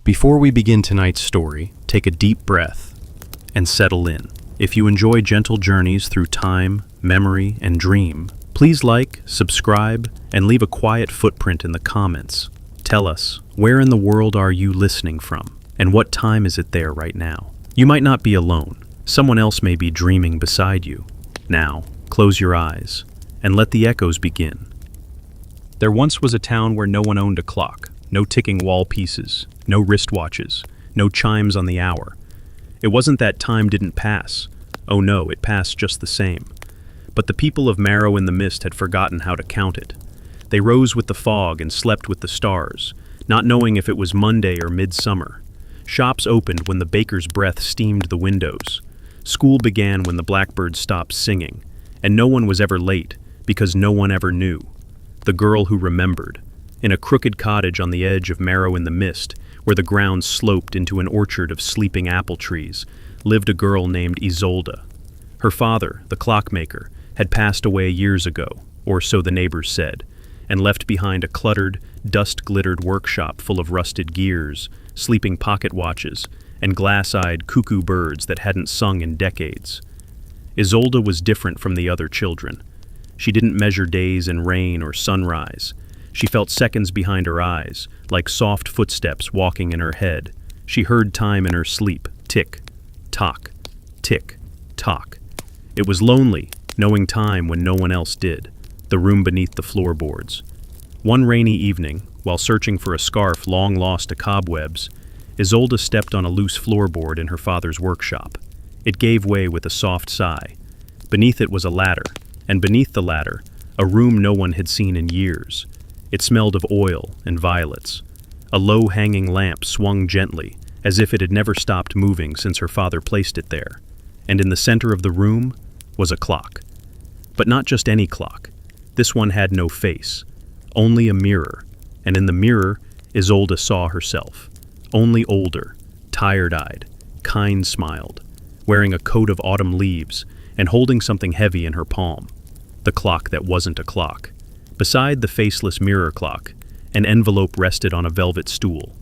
Before we begin tonight's story, take a deep breath and settle in. If you enjoy gentle journeys through time, memory, and dream, please like, subscribe, and leave a quiet footprint in the comments. Tell us, where in the world are you listening from, and what time is it there right now? You might not be alone. Someone else may be dreaming beside you. Now, close your eyes and let the echoes begin. There once was a town where no one owned a clock, no ticking wall pieces, no wristwatches, no chimes on the hour. It wasn't that time didn't pass. Oh no, it passed just the same. But the people of Marrow in the Mist had forgotten how to count it. They rose with the fog and slept with the stars, not knowing if it was Monday or midsummer. Shops opened when the baker's breath steamed the windows. School began when the blackbird stopped singing, and no one was ever late because no one ever knew. The girl who remembered. In a crooked cottage on the edge of Marrow in the Mist, where the ground sloped into an orchard of sleeping apple trees, lived a girl named Isolde. Her father, the clockmaker, had passed away years ago, or so the neighbors said, and left behind a cluttered, dust-glittered workshop full of rusted gears, sleeping pocket watches, and glass-eyed cuckoo birds that hadn't sung in decades. Isolde was different from the other children. She didn't measure days in rain or sunrise. She felt seconds behind her eyes, like soft footsteps walking in her head. She heard time in her sleep, tick, tock, tick, tock. It was lonely, knowing time when no one else did, the room beneath the floorboards. One rainy evening, while searching for a scarf long lost to cobwebs, Isolde stepped on a loose floorboard in her father's workshop. It gave way with a soft sigh. Beneath it was a ladder, and beneath the ladder, a room no one had seen in years. It smelled of oil and violets. A low-hanging lamp swung gently, as if it had never stopped moving since her father placed it there. And in the center of the room was a clock. But not just any clock. This one had no face, only a mirror, and in the mirror, Isolde saw herself, only older, tired-eyed, kind-smiled, wearing a coat of autumn leaves and holding something heavy in her palm, the clock that wasn't a clock. Beside the faceless mirror clock, an envelope rested on a velvet stool.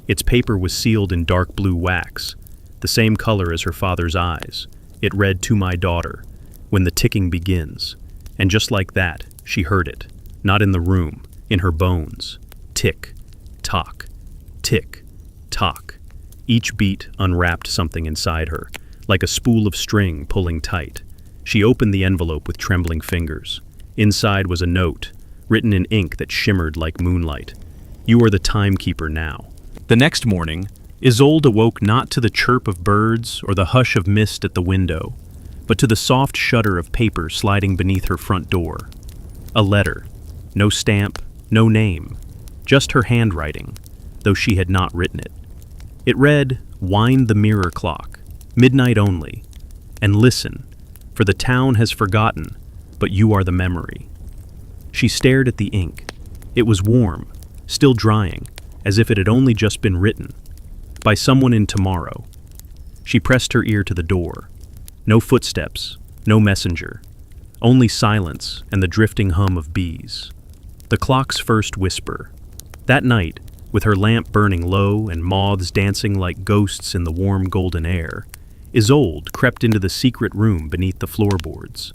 Its paper was sealed in dark blue wax, the same color as her father's eyes. It read, "To my daughter, when the ticking begins." And just like that, she heard it, not in the room, in her bones. Tick, tock, tick, tock. Each beat unwrapped something inside her, like a spool of string pulling tight. She opened the envelope with trembling fingers. Inside was a note, written in ink that shimmered like moonlight. "You are the timekeeper now." The next morning, Isolde awoke not to the chirp of birds or the hush of mist at the window, but to the soft shudder of paper sliding beneath her front door. A letter. No stamp, no name, just her handwriting, though she had not written it. It read, "Wind the mirror clock, midnight only, and listen, for the town has forgotten, but you are the memory." She stared at the ink. It was warm, still drying, as if it had only just been written. By someone in tomorrow. She pressed her ear to the door. No footsteps, no messenger. Only silence and the drifting hum of bees. The clock's first whisper. That night, with her lamp burning low and moths dancing like ghosts in the warm golden air, Isolde crept into the secret room beneath the floorboards.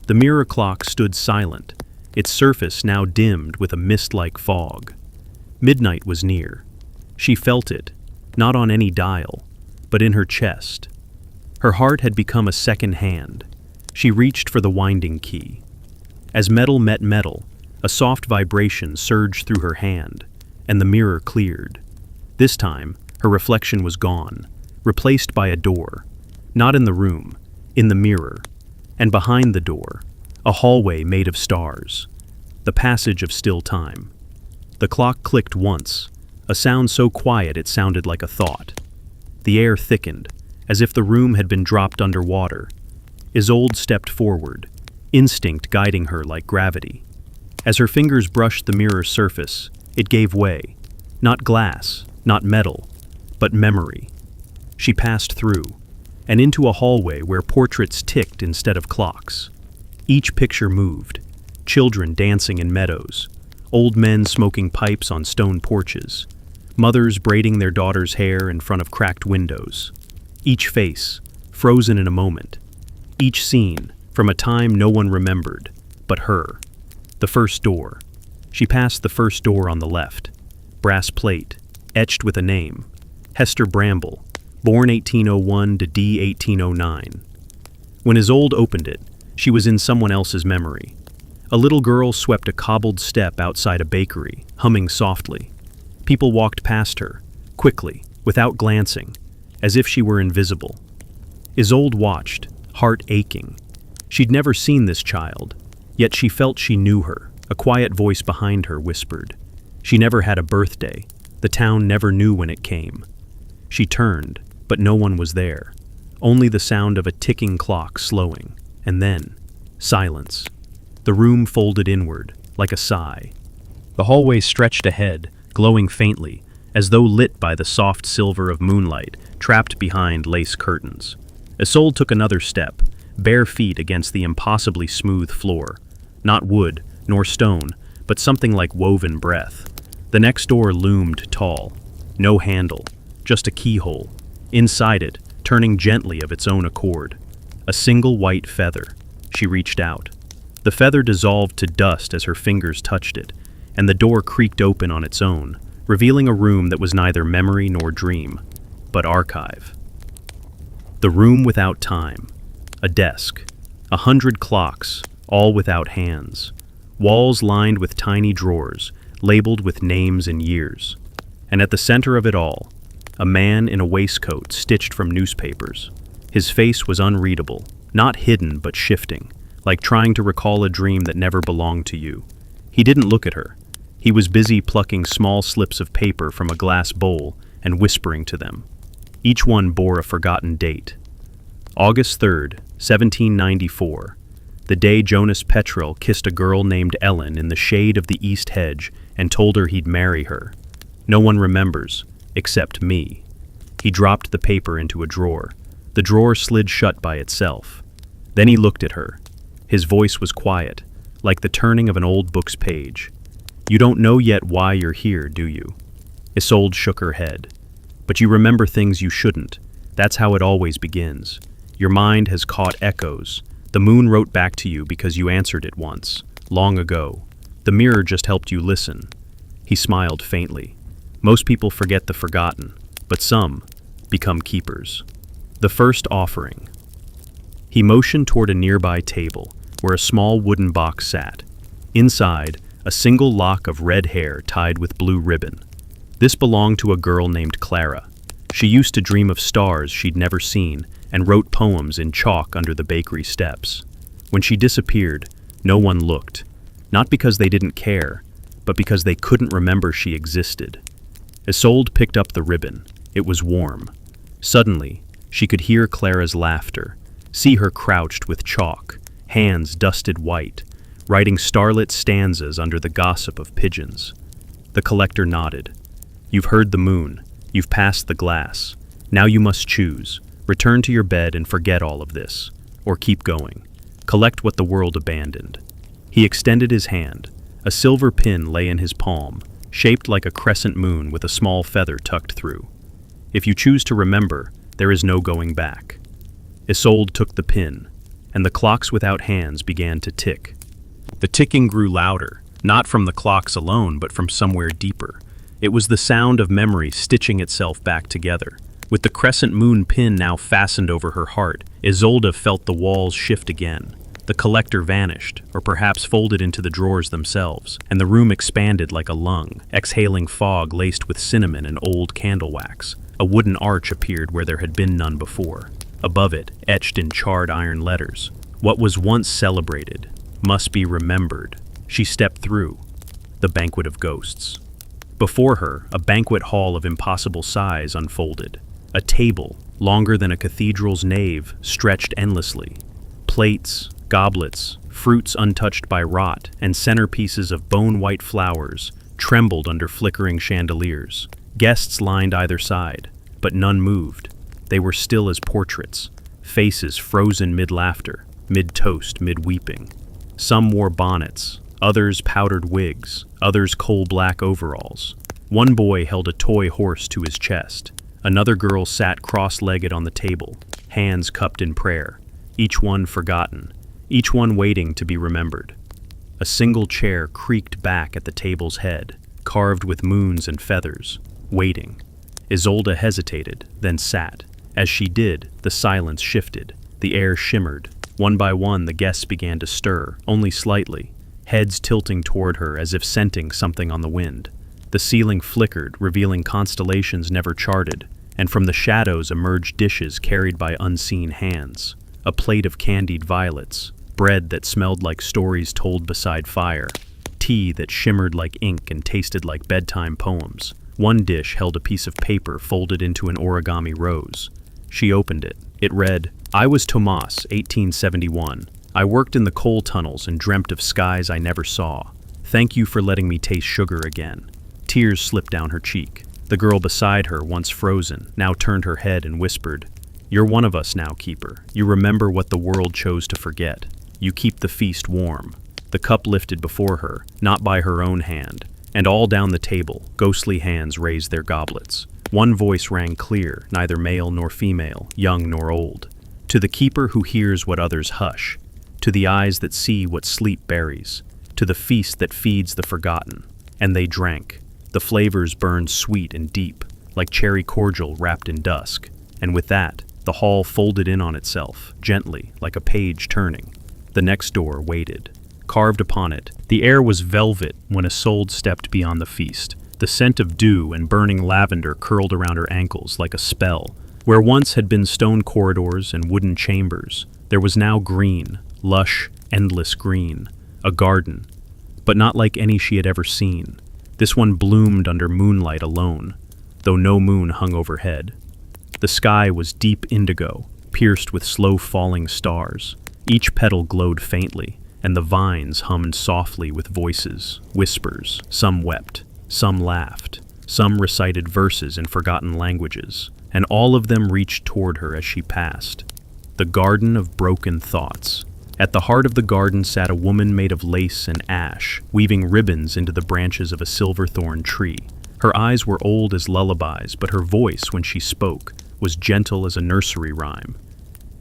The mirror clock stood silent, its surface now dimmed with a mist-like fog. Midnight was near. She felt it, not on any dial, but in her chest. Her heart had become a second hand. She reached for the winding key. As metal met metal, a soft vibration surged through her hand, and the mirror cleared. This time, her reflection was gone, replaced by a door. Not in the room, in the mirror, and behind the door, a hallway made of stars. The passage of still time. The clock clicked once, a sound so quiet it sounded like a thought. The air thickened, as if the room had been dropped underwater. Isolde stepped forward, instinct guiding her like gravity. As her fingers brushed the mirror's surface, it gave way. Not glass, not metal, but memory. She passed through, and into a hallway where portraits ticked instead of clocks. Each picture moved, children dancing in meadows, old men smoking pipes on stone porches, mothers braiding their daughters' hair in front of cracked windows. Each face, frozen in a moment. Each scene, from a time no one remembered, but her. The first door. She passed the first door on the left. Brass plate, etched with a name. Hester Bramble, born 1801 to D 1809. When Isolde opened it, she was in someone else's memory. A little girl swept a cobbled step outside a bakery, humming softly. People walked past her, quickly, without glancing, as if she were invisible. Isolde watched, heart aching. She'd never seen this child, yet she felt she knew her. A quiet voice behind her whispered. She never had a birthday. The town never knew when it came. She turned, but no one was there. Only the sound of a ticking clock slowing, and then silence. The room folded inward, like a sigh. The hallway stretched ahead, glowing faintly, as though lit by the soft silver of moonlight, trapped behind lace curtains. Isolde took another step, bare feet against the impossibly smooth floor. Not wood, nor stone, but something like woven breath. The next door loomed tall. No handle, just a keyhole. Inside it, turning gently of its own accord. A single white feather. She reached out. The feather dissolved to dust as her fingers touched it, and the door creaked open on its own, revealing a room that was neither memory nor dream, but archive. The room without time. A desk. 100 clocks, all without hands. Walls lined with tiny drawers, labeled with names and years. And at the center of it all, a man in a waistcoat stitched from newspapers. His face was unreadable, not hidden but shifting, like trying to recall a dream that never belonged to you. He didn't look at her. He was busy plucking small slips of paper from a glass bowl and whispering to them. Each one bore a forgotten date. August 3rd, 1794, the day Jonas Petrel kissed a girl named Ellen in the shade of the east hedge and told her he'd marry her. No one remembers, except me. He dropped the paper into a drawer. The drawer slid shut by itself. Then he looked at her. His voice was quiet, like the turning of an old book's page. You don't know yet why you're here, do you? Isolde shook her head. But you remember things you shouldn't. That's how it always begins. Your mind has caught echoes. The moon wrote back to you because you answered it once, long ago. The mirror just helped you listen. He smiled faintly. Most people forget the forgotten, but some become keepers. The first offering. He motioned toward a nearby table, where a small wooden box sat. Inside, a single lock of red hair tied with blue ribbon. This belonged to a girl named Clara. She used to dream of stars she'd never seen and wrote poems in chalk under the bakery steps. When she disappeared, no one looked, not because they didn't care, but because they couldn't remember she existed. Isolde picked up the ribbon. It was warm. Suddenly, she could hear Clara's laughter, see her crouched with chalk, hands dusted white, writing starlit stanzas under the gossip of pigeons. The collector nodded. You've heard the moon. You've passed the glass. Now you must choose. Return to your bed and forget all of this. Or keep going. Collect what the world abandoned. He extended his hand. A silver pin lay in his palm, shaped like a crescent moon with a small feather tucked through. If you choose to remember, there is no going back. Isolde took the pin, and the clocks without hands began to tick. The ticking grew louder, not from the clocks alone, but from somewhere deeper. It was the sound of memory stitching itself back together. With the crescent moon pin now fastened over her heart, Isolde felt the walls shift again. The collector vanished, or perhaps folded into the drawers themselves, and the room expanded like a lung, exhaling fog laced with cinnamon and old candle wax. A wooden arch appeared where there had been none before. Above it, etched in charred iron letters, what was once celebrated must be remembered. She stepped through. The banquet of ghosts. Before her, a banquet hall of impossible size unfolded. A table, longer than a cathedral's nave, stretched endlessly. Plates, goblets, fruits untouched by rot, and centerpieces of bone-white flowers trembled under flickering chandeliers. Guests lined either side, but none moved. They were still as portraits, faces frozen mid-laughter, mid-toast, mid-weeping. Some wore bonnets, others powdered wigs, others coal-black overalls. One boy held a toy horse to his chest. Another girl sat cross-legged on the table, hands cupped in prayer, each one forgotten, each one waiting to be remembered. A single chair creaked back at the table's head, carved with moons and feathers, waiting. Isolde hesitated, then sat. As she did, the silence shifted. The air shimmered. One by one, the guests began to stir, only slightly, heads tilting toward her as if scenting something on the wind. The ceiling flickered, revealing constellations never charted, and from the shadows emerged dishes carried by unseen hands. A plate of candied violets, bread that smelled like stories told beside fire, tea that shimmered like ink and tasted like bedtime poems. One dish held a piece of paper folded into an origami rose. She opened it. It read, "I was Tomas, 1871. I worked in the coal tunnels and dreamt of skies I never saw. Thank you for letting me taste sugar again." Tears slipped down her cheek. The girl beside her, once frozen, now turned her head and whispered, "You're one of us now, Keeper. You remember what the world chose to forget. You keep the feast warm." The cup lifted before her, not by her own hand, and all down the table, ghostly hands raised their goblets. One voice rang clear, neither male nor female, young nor old. "To the keeper who hears what others hush, to the eyes that see what sleep buries, to the feast that feeds the forgotten." And they drank. The flavors burned sweet and deep, like cherry cordial wrapped in dusk. And with that, the hall folded in on itself, gently, like a page turning. The next door waited. Carved upon it, the air was velvet when Isolde stepped beyond the feast. The scent of dew and burning lavender curled around her ankles like a spell. Where once had been stone corridors and wooden chambers, there was now green, lush, endless green. A garden, but not like any she had ever seen. This one bloomed under moonlight alone, though no moon hung overhead. The sky was deep indigo, pierced with slow-falling stars. Each petal glowed faintly, and the vines hummed softly with voices, whispers. Some wept, some laughed, some recited verses in forgotten languages, and all of them reached toward her as she passed. The Garden of Broken Thoughts. At the heart of the garden sat a woman made of lace and ash, weaving ribbons into the branches of a silverthorn tree. Her eyes were old as lullabies, but her voice, when she spoke, was gentle as a nursery rhyme.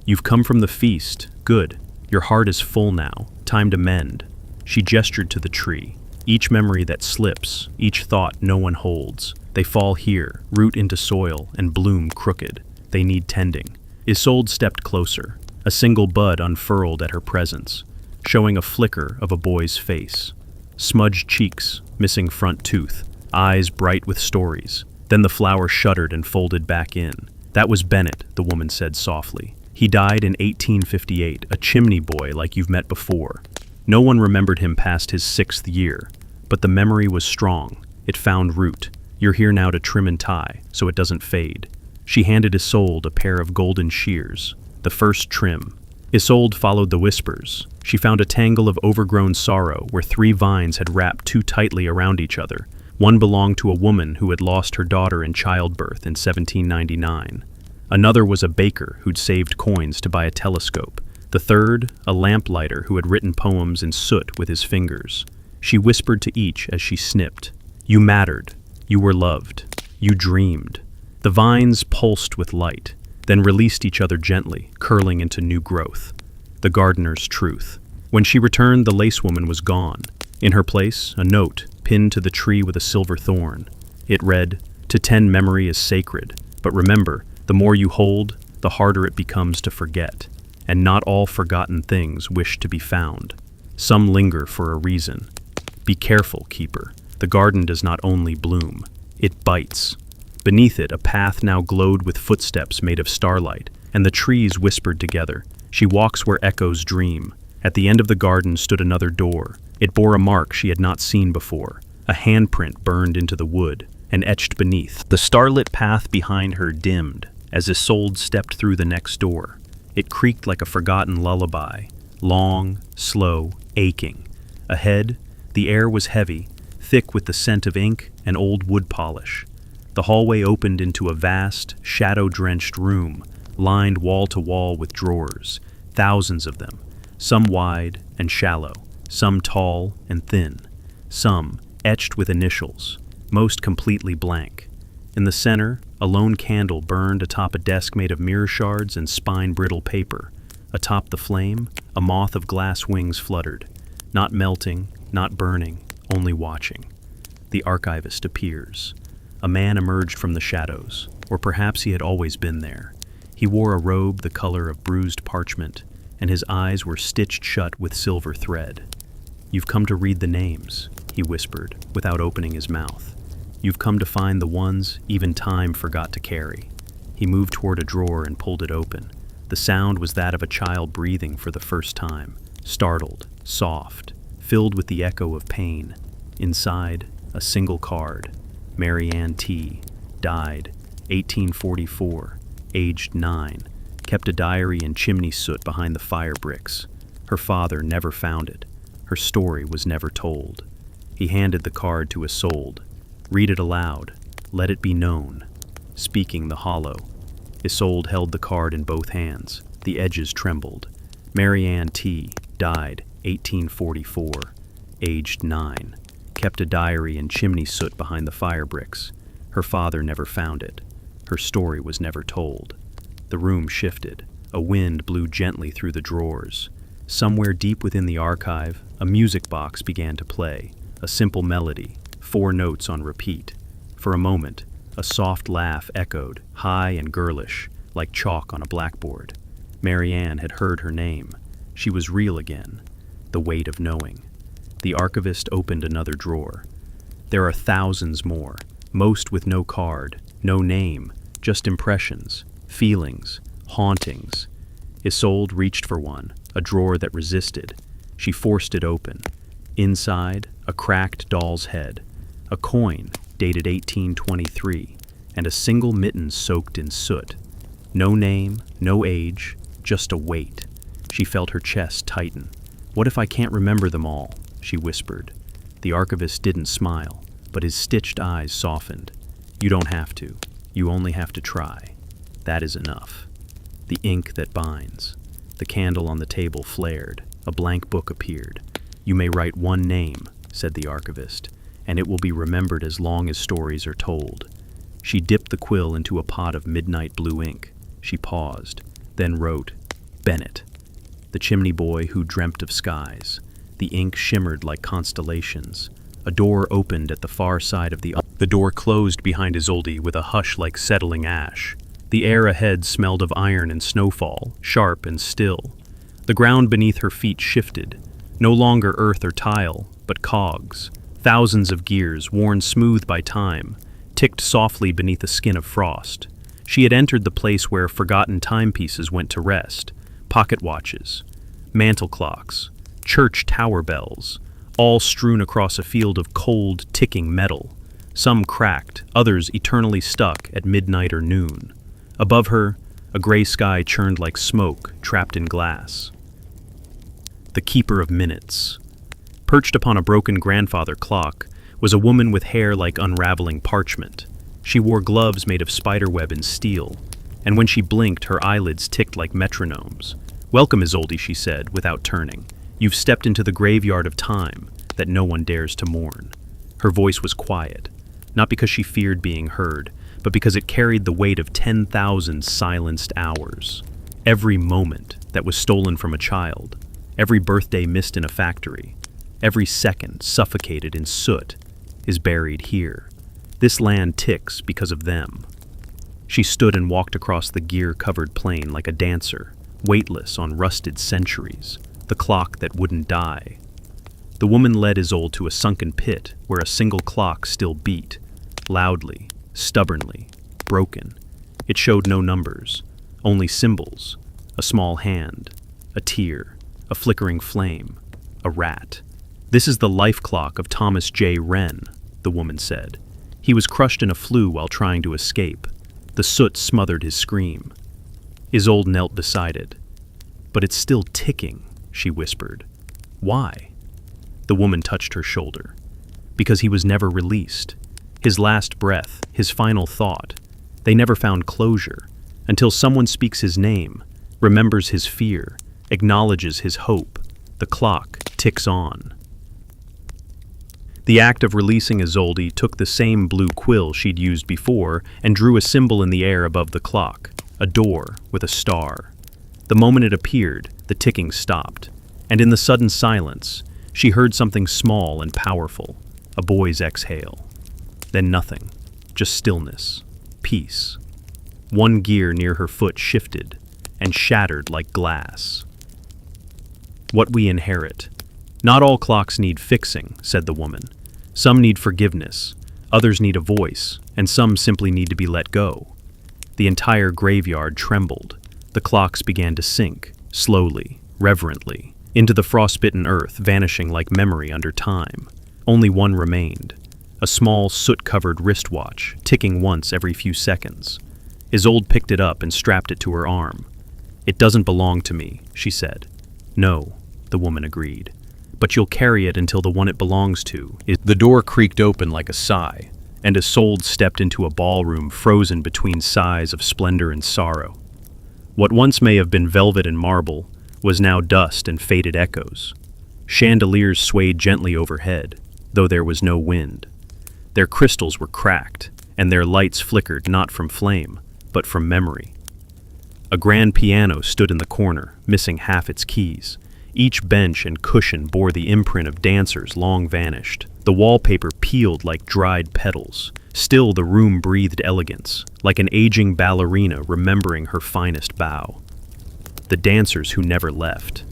"You've come from the feast. Good. Your heart is full now. Time to mend." She gestured to the tree. "Each memory that slips, each thought no one holds, they fall here, root into soil, and bloom crooked. They need tending." Isolde stepped closer. A single bud unfurled at her presence, showing a flicker of a boy's face. Smudged cheeks, missing front tooth, eyes bright with stories. Then the flower shuddered and folded back in. "That was Bennett," the woman said softly. "He died in 1858, a chimney boy like you've met before. No one remembered him past his 6th year, but the memory was strong. It found root. You're here now to trim and tie, so it doesn't fade." She handed Isolde a pair of golden shears. The first trim. Isolde followed the whispers. She found a tangle of overgrown sorrow where 3 vines had wrapped too tightly around each other. One belonged to a woman who had lost her daughter in childbirth in 1799. Another was a baker who'd saved coins to buy a telescope. The third, a lamplighter who had written poems in soot with his fingers. She whispered to each as she snipped. "You mattered. You were loved. You dreamed." The vines pulsed with light, then released each other gently, curling into new growth. The gardener's truth. When she returned, the lace woman was gone. In her place, a note, pinned to the tree with a silver thorn. It read, "To tend memory is sacred, but remember, the more you hold, the harder it becomes to forget. And not all forgotten things wish to be found. Some linger for a reason. Be careful, Keeper. The garden does not only bloom, it bites." Beneath it, a path now glowed with footsteps made of starlight, and the trees whispered together. She walks where echoes dream. At the end of the garden stood another door. It bore a mark she had not seen before. A handprint burned into the wood, and etched beneath. The starlit path behind her dimmed, as Isolde stepped through the next door. It creaked like a forgotten lullaby, long, slow, aching. Ahead, the air was heavy, thick with the scent of ink and old wood polish. The hallway opened into a vast, shadow-drenched room, lined wall to wall with drawers, thousands of them, some wide and shallow, some tall and thin, some etched with initials. most completely blank. In the center, a lone candle burned atop a desk made of mirror shards and spine-brittle paper. Atop the flame, a moth of glass wings fluttered, not melting, not burning, only watching. The archivist appears. A man emerged from the shadows, or perhaps he had always been there. He wore a robe the color of bruised parchment, and his eyes were stitched shut with silver thread. "You've come to read the names," he whispered, without opening his mouth. "You've come to find the ones even time forgot to carry." He moved toward a drawer and pulled it open. The sound was that of a child breathing for the first time, startled, soft, filled with the echo of pain. Inside, a single card. Mary Ann T. Died, 1844, aged 9. Kept a diary in chimney soot behind the fire bricks. Her father never found it. Her story was never told. He handed the card to Isolde. "Read it aloud. Let it be known." Speaking the hollow. Isolde held the card in both hands. The edges trembled. Mary Ann T. Died, 1844, aged 9. Kept a diary in chimney soot behind the fire bricks. Her father never found it. Her story was never told. The room shifted. A wind blew gently through the drawers. Somewhere deep within the archive, a music box began to play. A simple melody, 4 notes on repeat. For a moment, a soft laugh echoed, high and girlish, like chalk on a blackboard. Mary Ann had heard her name. She was real again. The weight of knowing. The archivist opened another drawer. There are thousands more, most with no card, no name, just impressions, feelings, hauntings. Isolde reached for one, a drawer that resisted. She forced it open. Inside, a cracked doll's head, a coin dated 1823, and a single mitten soaked in soot. No name, no age, just a weight. She felt her chest tighten. "What if I can't remember them all?" she whispered. The archivist didn't smile, but his stitched eyes softened. "You don't have to. You only have to try. That is enough." The ink that binds. The candle on the table flared. A blank book appeared. "You may write one name," said the archivist, "and it will be remembered as long as stories are told." She dipped the quill into a pot of midnight blue ink. She paused, then wrote, "Bennett, the chimney boy who dreamt of skies." The ink shimmered like constellations. A door opened at the far side of the door closed behind Isolde with a hush like settling ash. The air ahead smelled of iron and snowfall, sharp and still. The ground beneath her feet shifted, no longer earth or tile, but cogs. Thousands of gears, worn smooth by time, ticked softly beneath a skin of frost. She had entered the place where forgotten timepieces went to rest, pocket watches, mantel clocks, church tower bells, all strewn across a field of cold, ticking metal, some cracked, others eternally stuck at midnight or noon. Above her, a gray sky churned like smoke trapped in glass. The keeper of minutes. Perched upon a broken grandfather clock was a woman with hair like unraveling parchment. She wore gloves made of spiderweb and steel, and when she blinked, her eyelids ticked like metronomes. "Welcome, Isolde," she said, without turning. "You've stepped into the graveyard of time that no one dares to mourn." Her voice was quiet, not because she feared being heard, but because it carried the weight of 10,000 silenced hours. Every moment that was stolen from a child, every birthday missed in a factory, every second suffocated in soot is buried here. This land ticks because of them. She stood and walked across the gear-covered plain like a dancer, weightless on rusted centuries, the clock that wouldn't die. The woman led Isolde to a sunken pit where a single clock still beat, loudly, stubbornly, broken. It showed no numbers, only symbols, a small hand, a tear, a flickering flame, a rat. "This is the life clock of Thomas J. Wren," the woman said. "He was crushed in a flue while trying to escape. The soot smothered his scream." Isolde knelt beside it. "But it's still ticking," she whispered. "Why?" The woman touched her shoulder. "Because he was never released. His last breath, his final thought. They never found closure, until someone speaks his name, remembers his fear, acknowledges his hope. The clock ticks on." The act of releasing Isolde took the same blue quill she'd used before and drew a symbol in the air above the clock, a door with a star. The moment it appeared, the ticking stopped, and in the sudden silence, she heard something small and powerful, a boy's exhale. Then nothing, just stillness, peace. One gear near her foot shifted and shattered like glass. What we inherit. Not all clocks need fixing, said the woman. Some need forgiveness, others need a voice, and some simply need to be let go. The entire graveyard trembled. The clocks began to sink, slowly, reverently, into the frostbitten earth, vanishing like memory under time. Only one remained, a small soot-covered wristwatch, ticking once every few seconds. Isolde picked it up and strapped it to her arm. "It doesn't belong to me," she said. "No," the woman agreed. "But you'll carry it until the one it belongs to." The door creaked open like a sigh, and Isolde stepped into a ballroom frozen between sighs of splendor and sorrow. What once may have been velvet and marble was now dust and faded echoes. Chandeliers swayed gently overhead, though there was no wind. Their crystals were cracked, and their lights flickered not from flame, but from memory. A grand piano stood in the corner, missing half its keys. Each bench and cushion bore the imprint of dancers long vanished. The wallpaper peeled like dried petals. Still the room breathed elegance, like an aging ballerina remembering her finest bow. The dancers who never left.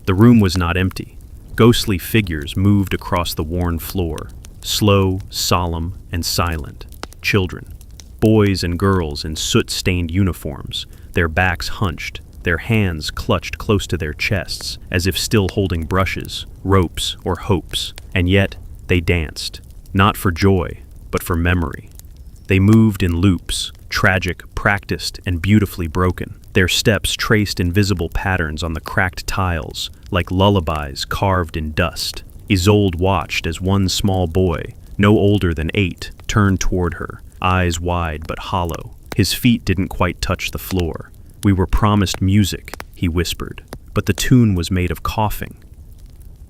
The room was not empty. Ghostly figures moved across the worn floor, slow, solemn, and silent. Children, boys and girls in soot-stained uniforms, their backs hunched, their hands clutched close to their chests, as if still holding brushes, ropes, or hopes. And yet, they danced, not for joy, but for memory. They moved in loops, tragic, practiced, and beautifully broken. Their steps traced invisible patterns on the cracked tiles, like lullabies carved in dust. Isolde watched as one small boy, no older than 8, turned toward her, eyes wide but hollow. His feet didn't quite touch the floor. "We were promised music," he whispered, but the tune was made of coughing.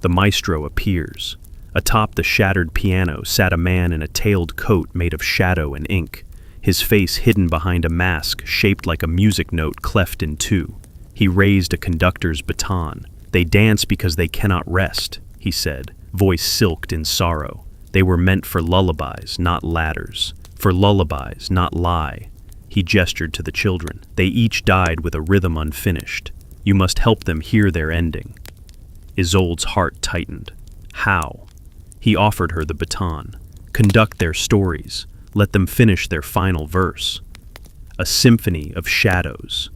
The maestro appears. Atop the shattered piano sat a man in a tailed coat made of shadow and ink, his face hidden behind a mask shaped like a music note cleft in two. He raised a conductor's baton. "They dance because they cannot rest," he said, voice silked in sorrow. "They were meant for lullabies, not ladders. For lullabies, not lie." He gestured to the children. "They each died with a rhythm unfinished. You must help them hear their ending." Isolde's heart tightened. How? He offered her the baton. Conduct their stories. Let them finish their final verse. A symphony of shadows.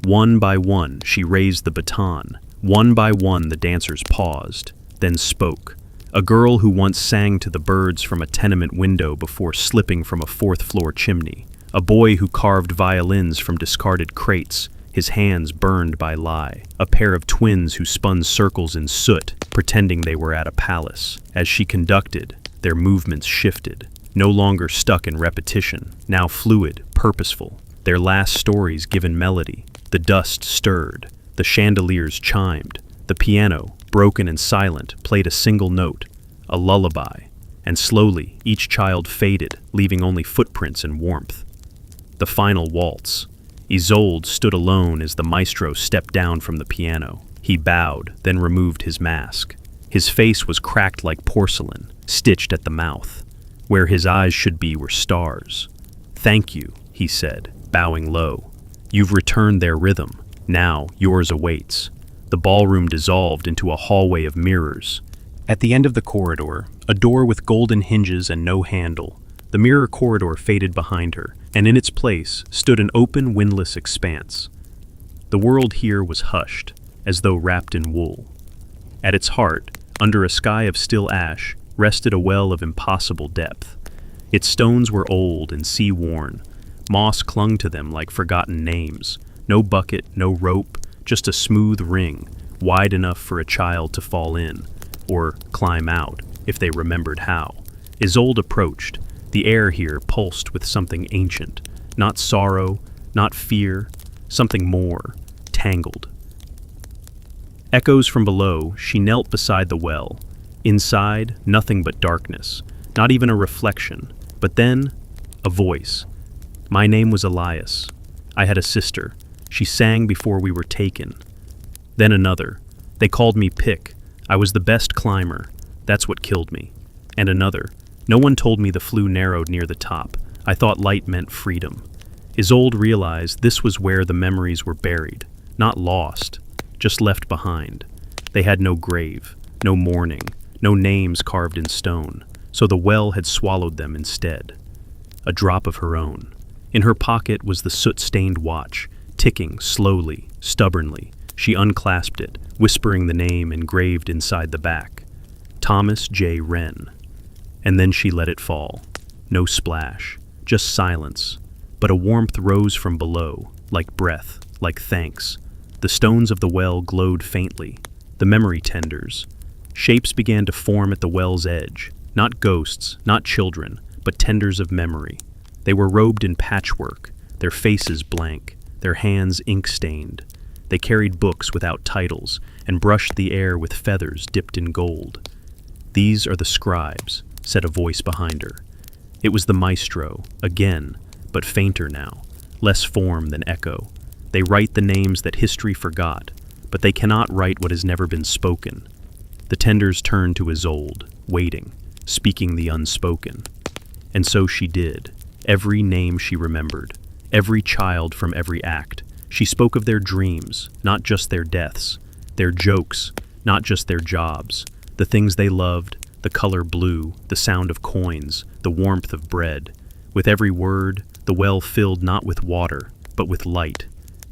One by one, she raised the baton. One by one, the dancers paused, then spoke. A girl who once sang to the birds from a tenement window before slipping from a fourth-floor chimney. A boy who carved violins from discarded crates, his hands burned by lie. A pair of twins who spun circles in soot, pretending they were at a palace. As she conducted, their movements shifted, no longer stuck in repetition, now fluid, purposeful. Their last stories given melody. The dust stirred, the chandeliers chimed, the piano, broken and silent, played a single note, a lullaby, and slowly each child faded, leaving only footprints and warmth. The final waltz. Isolde stood alone as the maestro stepped down from the piano. He bowed, then removed his mask. His face was cracked like porcelain, stitched at the mouth. Where his eyes should be were stars. "Thank you," he said, bowing low. "You've returned their rhythm. Now yours awaits." The ballroom dissolved into a hallway of mirrors. At the end of the corridor, a door with golden hinges and no handle. The mirror corridor faded behind her, and in its place stood an open, windless expanse. The world here was hushed, as though wrapped in wool. At its heart, under a sky of still ash, rested a well of impossible depth. Its stones were old and sea-worn. Moss clung to them like forgotten names. No bucket, no rope, just a smooth ring, wide enough for a child to fall in, or climb out, if they remembered how. Isolde approached. The air here pulsed with something ancient, not sorrow, not fear, something more, tangled. Echoes from below, she knelt beside the well. Inside, nothing but darkness, not even a reflection. But then, a voice. My name was Elias. I had a sister. She sang before we were taken. Then another. They called me Pick. I was the best climber. That's what killed me. And another. No one told me the flue narrowed near the top. I thought light meant freedom. Isolde realized this was where the memories were buried. Not lost, just left behind. They had no grave, no mourning, no names carved in stone, so the well had swallowed them instead. A drop of her own. In her pocket was the soot-stained watch, ticking slowly, stubbornly. She unclasped it, whispering the name engraved inside the back. Thomas J. Wren. And then she let it fall. No splash, just silence. But a warmth rose from below, like breath, like thanks. The stones of the well glowed faintly, the memory tenders. Shapes began to form at the well's edge, not ghosts, not children, but tenders of memory. They were robed in patchwork, their faces blank, their hands ink-stained. They carried books without titles and brushed the air with feathers dipped in gold. These are the scribes, said a voice behind her. It was the maestro, again, but fainter now, less form than echo. They write the names that history forgot, but they cannot write what has never been spoken. The tenders turned to Isolde, waiting, speaking the unspoken. And so she did, every name she remembered, every child from every act. She spoke of their dreams, not just their deaths, their jokes, not just their jobs, the things they loved, the color blue, the sound of coins, the warmth of bread. With every word, the well filled not with water, but with light,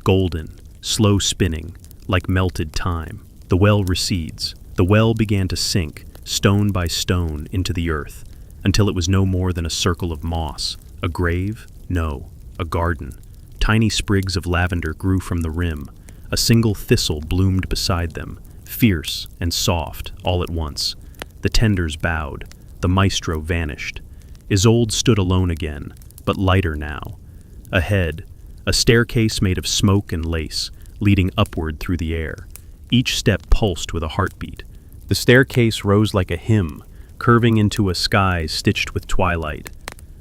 golden, slow spinning, like melted time. The well recedes. The well began to sink, stone by stone, into the earth, until it was no more than a circle of moss. A grave? No, a garden. Tiny sprigs of lavender grew from the rim. A single thistle bloomed beside them, fierce and soft, all at once. The tenders bowed. The maestro vanished. Isolde stood alone again, but lighter now. Ahead, a staircase made of smoke and lace, leading upward through the air. Each step pulsed with a heartbeat. The staircase rose like a hymn, curving into a sky stitched with twilight.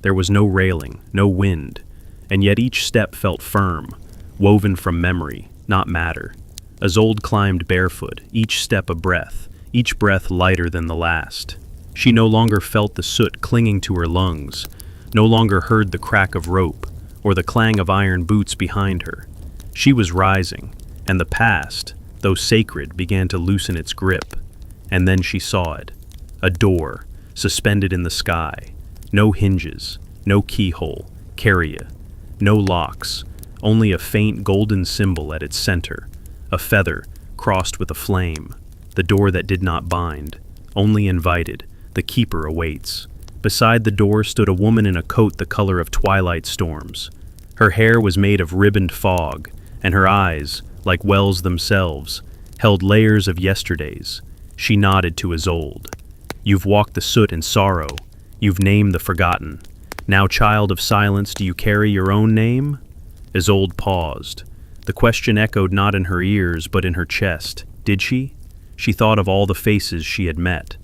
There was no railing, no wind, and yet each step felt firm, woven from memory, not matter. Isolde climbed barefoot, each step a breath, each breath lighter than the last. She no longer felt the soot clinging to her lungs, no longer heard the crack of rope or the clang of iron boots behind her. She was rising, and the past, though sacred, began to loosen its grip. And then she saw it. A door, suspended in the sky. No hinges, no keyhole, carria, no locks, only a faint golden symbol at its center. A feather, crossed with a flame. The door that did not bind, only invited. The keeper awaits. Beside the door stood a woman in a coat the color of twilight storms. Her hair was made of ribboned fog, and her eyes, like wells themselves, held layers of yesterdays. She nodded to Isolde. You've walked the soot in sorrow. You've named the forgotten. Now, child of silence, do you carry your own name? Isolde paused. The question echoed not in her ears, but in her chest. Did she? She thought of all the faces she had met,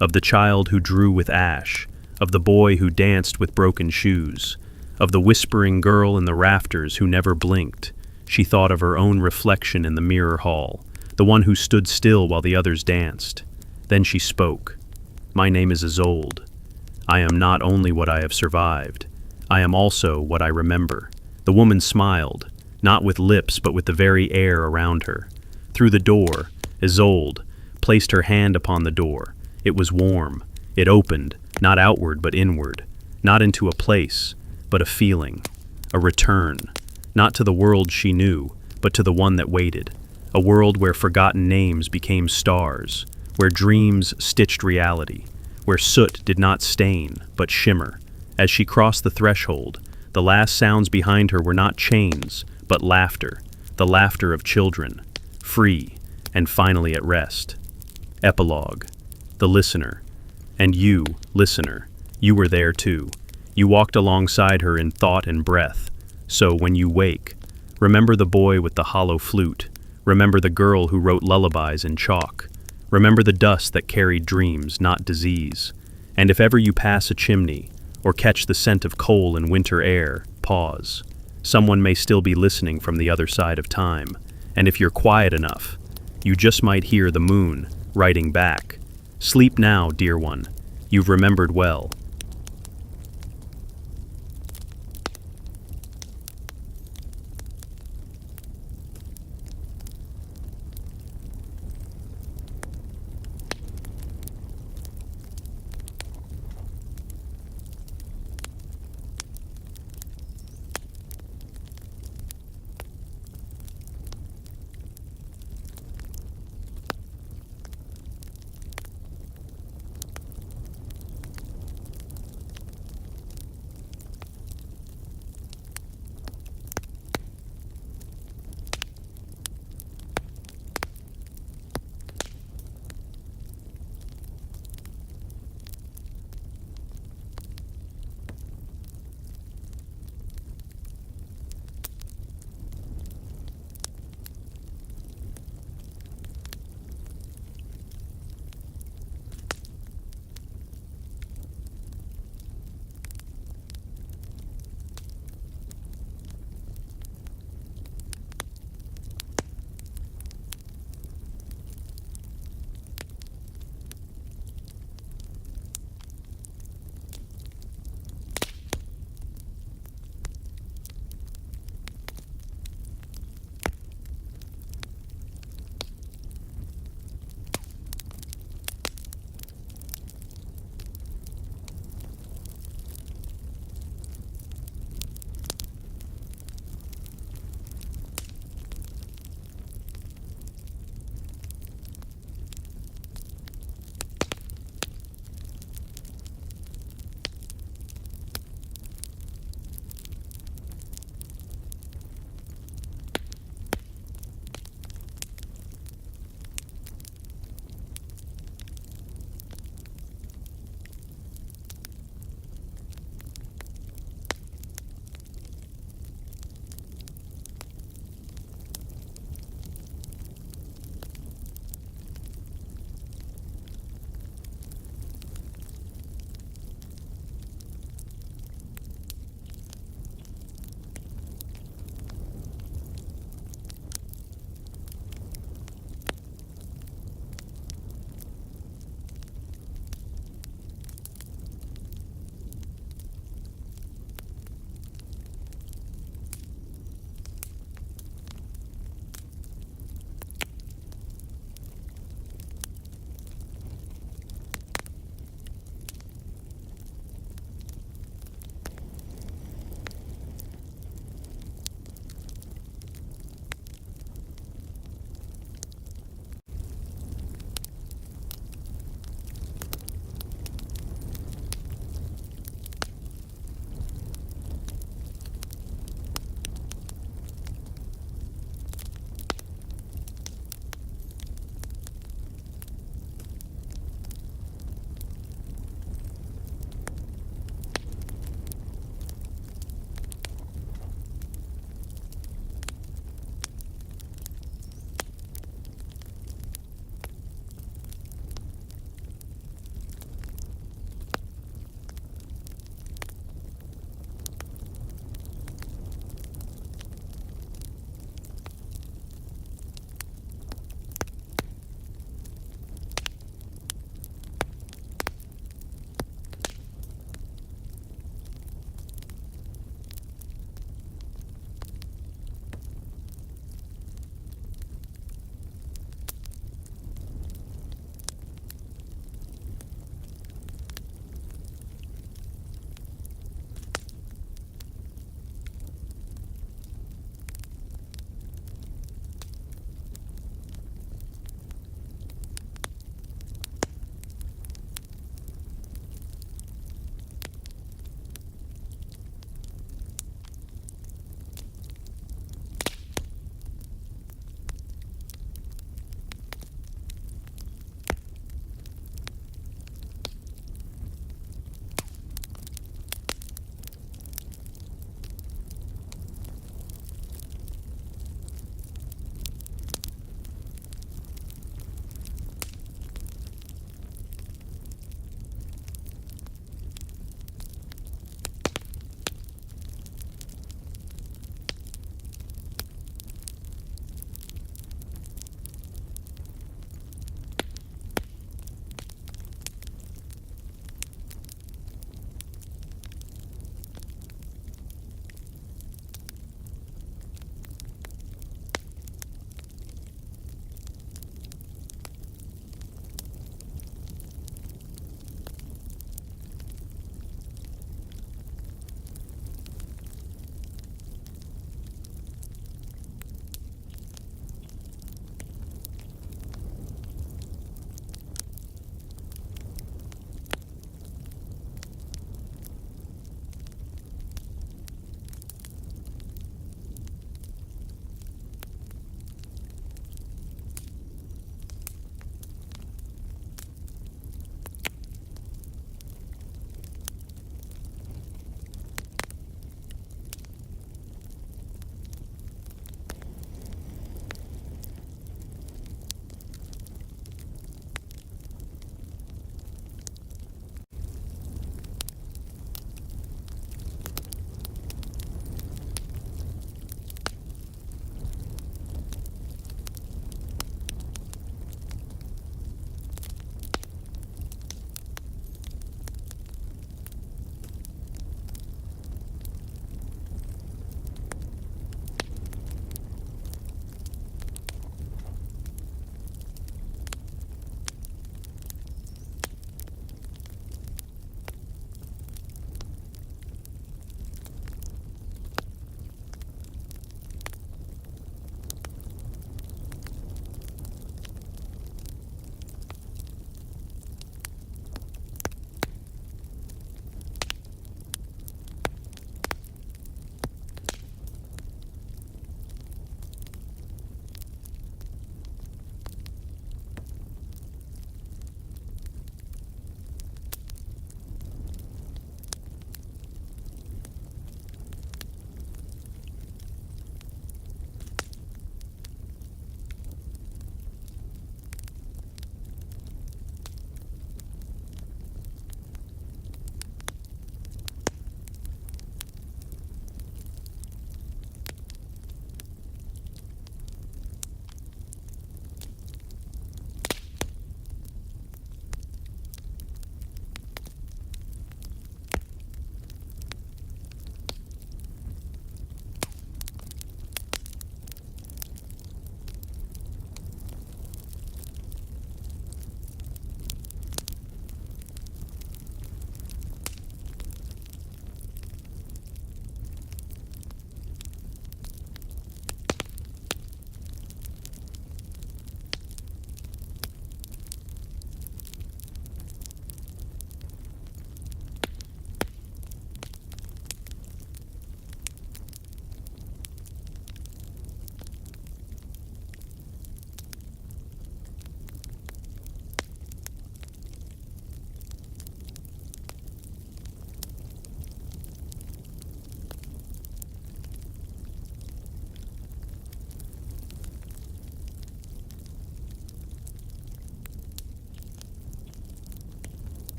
of the child who drew with ash, of the boy who danced with broken shoes, of the whispering girl in the rafters who never blinked. She thought of her own reflection in the mirror hall, the one who stood still while the others danced. Then she spoke. My name is Isolde. I am not only what I have survived, I am also what I remember. The woman smiled, not with lips but with the very air around her. Through the door, Isolde placed her hand upon the door. It was warm. It opened, not outward but inward, not into a place, but a feeling, a return, not to the world she knew, but to the one that waited, a world where forgotten names became stars, where dreams stitched reality, where soot did not stain, but shimmer. As she crossed the threshold, the last sounds behind her were not chains, but laughter, the laughter of children, free, and finally at rest. Epilogue. The listener. And you, listener, you were there too. You walked alongside her in thought and breath. So when you wake, remember the boy with the hollow flute. Remember the girl who wrote lullabies in chalk. Remember the dust that carried dreams, not disease. And if ever you pass a chimney, or catch the scent of coal in winter air, pause. Someone may still be listening from the other side of time, and if you're quiet enough, you just might hear the moon writing back. Sleep now, dear one. You've remembered well.